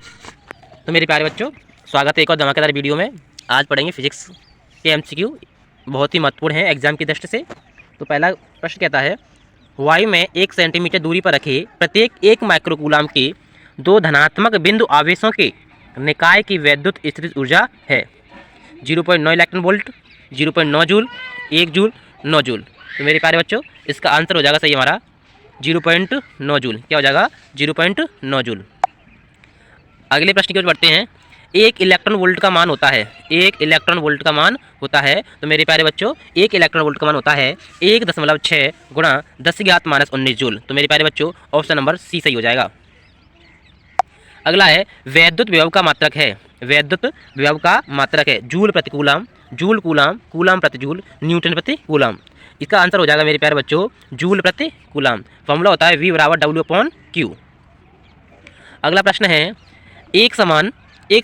तो मेरे प्यारे बच्चों, स्वागत है एक और धमाकेदार वीडियो में। आज पढ़ेंगे फिजिक्स के एमसीक्यू, बहुत ही महत्वपूर्ण है एग्जाम की दृष्टि से। तो पहला प्रश्न कहता है, वायु में 1 सेंटीमीटर दूरी पर रखे प्रत्येक 1 माइक्रोकूलाम के 2 धनात्मक बिंदु आवेशों के निकाय की वैद्युत स्थितिज ऊर्जा है 0.9 electron volt, 0.9 joule, 1 joule, 9 joule. तो मेरे प्यारे बच्चों, इसका आंसर हो जाएगा सही हमारा 0.9 जूल। क्या हो जाएगा? 0.9 जूल। अगले प्रश्न की ओर बढ़ते हैं। 1 इलेक्ट्रॉन वोल्ट का मान होता है, 1 इलेक्ट्रॉन वोल्ट का मान होता है। तो मेरे प्यारे बच्चों, 1 इलेक्ट्रॉन वोल्ट का मान होता है 1.6 गुणा 10⁻⁻⁹ जूल। तो मेरे प्यारे बच्चों, ऑप्शन नंबर सी सही हो जाएगा। अगला है, वैद्युत विभव का मात्रक है, वैद्युत विभव का मात्रक है जूल प्रति कूलाम, जूल कूलाम, कूलाम प्रति जूल, न्यूटन प्रति कूलाम। इसका आंसर हो जाएगा मेरे प्यारे बच्चों जूल प्रति कूलाम। फॉर्मूला होता है V बराबर W/Q। अगला प्रश्न है, एक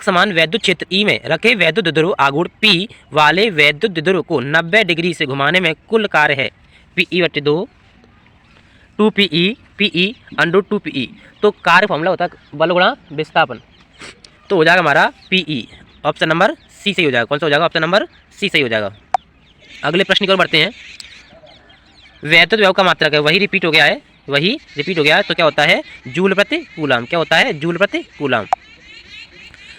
समान वैद्युत क्षेत्र E में रखे वैद्युत द्विध्रुव आघूर्ण P वाले वैद्युत द्विध्रुव को 90 डिग्री से घुमाने में कुल कार्य है Pe/2 2Pe Pe √2Pe। तो कार्य फॉर्मूला होता है बल गुणा विस्थापन। तो हो जाएगा हमारा Pe। ऑप्शन नंबर सी सही हो जाएगा। कौन सा हो जाएगा? ऑप्शन नंबर सी सही हो जाएगा। अगले प्रश्न की ओर बढ़ते हैं। वैद्युत विभव का मात्रक है, वही रिपीट हो गया है, वही रिपीट हो गया है। तो क्या होता है? जूल प्रति कूलाम। क्या होता है? जूल प्रति कूलाम।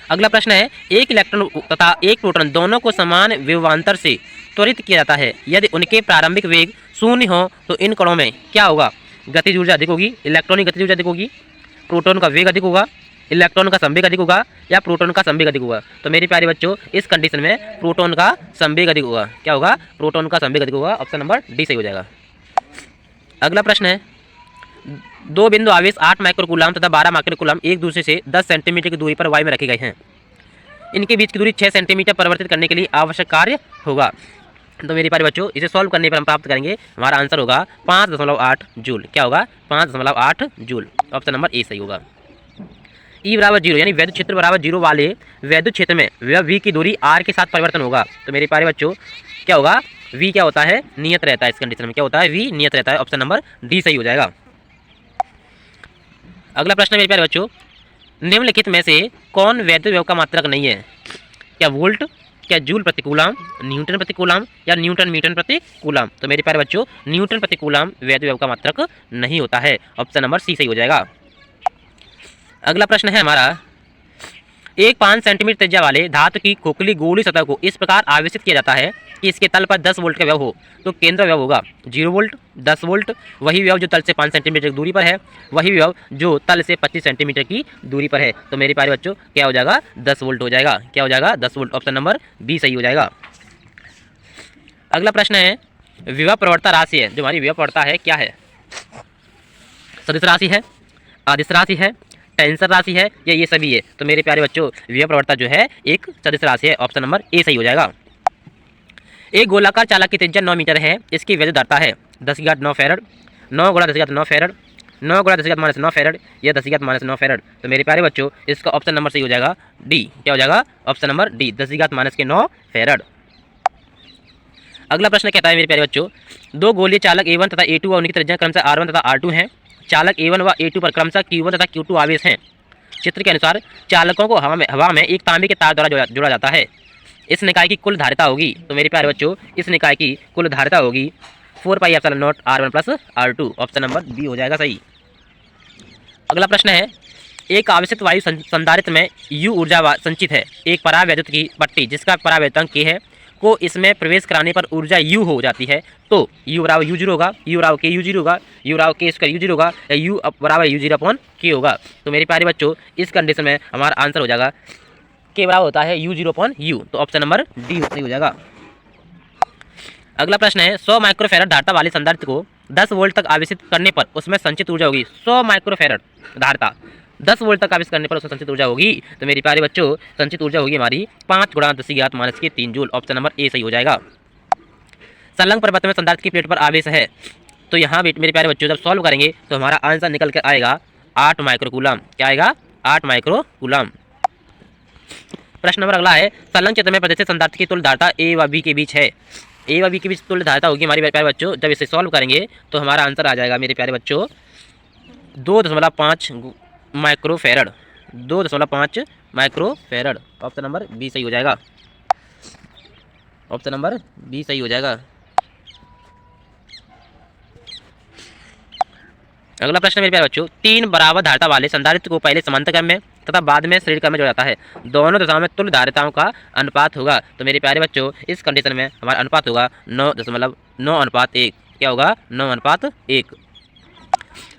अगला प्रश्न है, 1 इलेक्ट्रॉन तथा 1 प्रोटॉन दोनों को समान विभवांतर से त्वरित किया जाता है। यदि उनके प्रारंभिक वेग 0 हो तो इन कणों में क्या होगा? गतिज ऊर्जा अधिक होगी, इलेक्ट्रॉन की गतिज ऊर्जा अधिक होगी, प्रोटॉन का वेग अधिक होगा, इलेक्ट्रॉन का संवेग अधिक होगा, या प्रोटॉन का संवेग अधिक होगा। तो मेरे प्यारे बच्चों, इस कंडीशन में प्रोटॉन का संवेग अधिक होगा। क्या होगा? प्रोटॉन का संवेग अधिक होगा। ऑप्शन नंबर डी सही हो जाएगा। अगला प्रश्न है, 2 बिंदु आवेश 8 माइक्रोकूलाम तथा 12 माइक्रोकूलाम एक दूसरे से 10 सेंटीमीटर की दूरी पर वायु में रखे गए हैं। इनके बीच की दूरी 6 सेंटीमीटर परिवर्तित करने के लिए आवश्यक कार्य होगा। तो मेरे प्यारे बच्चों, इसे सॉल्व करने पर हम प्राप्त करेंगे, हमारा आंसर होगा 5.8 जूल। क्या होगा? 5.8 जूल। ऑप्शन नंबर ए सही होगा। E बराबर 0 यानी वैद्युत क्षेत्र बराबर 0 वाले वैद्युत क्षेत्र में V की दूरी R के साथ परिवर्तन होगा। तो मेरे प्यारे बच्चों, क्या होगा? V क्या होता है? नियत रहता है। इस कंडीशन में क्या होता है? V नियत रहता है। ऑप्शन नंबर डी सही हो जाएगा। अगला प्रश्न मेरे प्यारे बच्चों, निम्नलिखित में से कौन वैद्युत विभव का मात्रक नहीं है? क्या वोल्ट, क्या जूल प्रति कूलाम, न्यूटन प्रति कूलाम, या न्यूटन मीटर प्रति कूलाम? तो मेरे प्यारे बच्चों, न्यूटन प्रति कूलाम वैद्युत विभव का मात्रक नहीं होता है। ऑप्शन नंबर सी सही हो जाएगा। अगला प्रश्न है हमारा, एक 5 सेंटीमीटर त्रिज्या वाले धातु की खोखली गोली सतह को इस प्रकार आवेशित किया जाता है कि इसके तल पर 10 वोल्ट का विभव हो। तो केंद्र विभव होगा 0 वोल्ट, 10 वोल्ट, वही विभव जो तल से 5 सेंटीमीटर की दूरी पर है, वही विभव जो तल से 25 सेंटीमीटर की दूरी पर है। तो मेरे प्यारे बच्चों, क्या हो जाएगा? 10 वोल्ट हो जाएगा। क्या हो जाएगा? 10 वोल्ट। ऑप्शन नंबर बी सही हो जाएगा। अगला प्रश्न है, विभव प्रवणता राशि है, जो हमारी विभव प्रवणता है क्या है? सदिश राशि है, अदिश राशि है, टेंसर राशि है, या ये सभी है? तो मेरे प्यारे बच्चों, विभव प्रवणता जो है एक सदिश राशि है। ऑप्शन नंबर ए सही हो जाएगा। एक गोलाकार चालक की त्रिज्या 9 मीटर है, इसकी वैद्युत धारिता है 10⁻9 फैरड, 9 × 10⁻9 फैरड, 9 × 10⁻9 फैरड, या 10⁻9 फैरड। तो मेरे प्यारे बच्चों, इसका ऑप्शन नंबर सही हो जाएगा डी। क्या हो जाएगा? Option number D, 10⁻9 farad. अगला प्रश्न कहता है मेरे प्यारे बच्चों, 2 गोलीय चालक A1 तथा A2 और उनकी त्रिज्या क्रमशः R1 तथा R2 हैं। चालक A1 व A2 पर क्रमशः Q1 तथा Q2 आवेश हैं। चित्र के अनुसार चालकों को हवा में एक तांबे के तार द्वारा जोड़ा जाता है। इस निकाय की कुल धारिता होगी। तो मेरे प्यारे बच्चों, इस निकाय की कुल धारिता होगी 4πε0 R1 + R2। Option number B हो जाएगा सही। अगला प्रश्न है, एक आवेशित वायु संधारित्र में U ऊर्जा संचित है। एक परावैद्युत की पट्टी जिसका परावैद्युतांक K है को इसमें प्रवेश कराने पर ऊर्जा U हो जाती है। तो U बराबर U0 होगा, U बराबर KU0 होगा, U बराबर K² U0 होगा, या U बराबर U0/K होगा। तो मेरे प्यारे बच्चों, इस कंडीशन में हमारा आंसर हो जाएगा K बराबर होता है U0/U। तो ऑप्शन नंबर डी सही हो जाएगा। अगला प्रश्न है, 100 माइक्रोफैरड धारिता वाले संधारित्र को 10 वोल्ट तक आवेशित करने पर उसमें संचित ऊर्जा होगी। 100 माइक्रोफैरड धारिता 10 वोल्ट तक आवेशित करने पर उसमें संचित ऊर्जा होगी। तो मेरे प्यारे बच्चों, संचित ऊर्जा होगी हमारी 5 × 10⁻³ जूल। ऑप्शन नंबर ए सही हो जाएगा। संलग्न परिपथ में संधारित्र की प्लेट पर आवेश है। तो यहाँ मेरे प्यारे बच्चों, जब सॉल्व करेंगे तो हमारा आंसर निकल कर आएगा 8 माइक्रोकूलाम। क्या आएगा? 8 माइक्रोकूलाम। प्रश्न नंबर अगला है, संलग्न क्षेत्र में प्रदर्शित संधारित्र की तुल्य धारिता A व B के बीच है। A व B के बीच तुल्य धारिता होगी हमारे प्यारे बच्चों। जब इसे सॉल्व करेंगे तो हमारा आंसर आ जाएगा मेरे प्यारे बच्चों 2.5 microfarad. 2.5 microfarad. Option number B सही हो जाएगा। ऑप्शन नंबर बी सही हो जाएगा। अगला प्रश्न मेरे प्यारे बच्चों, 3 बराबर धारिता वाले संधारित्र को पहले समांतर क्रम में तथा बाद में श्रेणी क्रम में जोड़ा जाता है, दोनों दिशाओं में तुल्य धारिताओं का अनुपात होगा। तो मेरे प्यारे बच्चों इस कंडीशन में हमारा अनुपात होगा 9.9:1। क्या होगा? 9:1।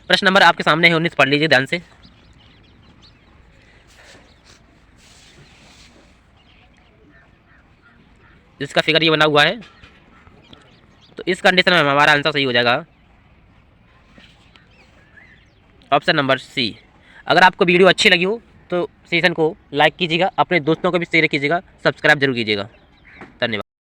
प्रश्न नंबर आपके सामने है 19, पढ़ लीजिए ध्यान से। इसका फिगर ये बना हुआ है, तो इस कंडीशन में हमारा आंसर सही हो जाएगा ऑप्शन नंबर सी। अगर आपको वीडियो अच्छी लगी हो तो सेशन को लाइक कीजिएगा, अपने दोस्तों को भी शेयर कीजिएगा, सब्सक्राइब जरूर कीजिएगा। धन्यवाद।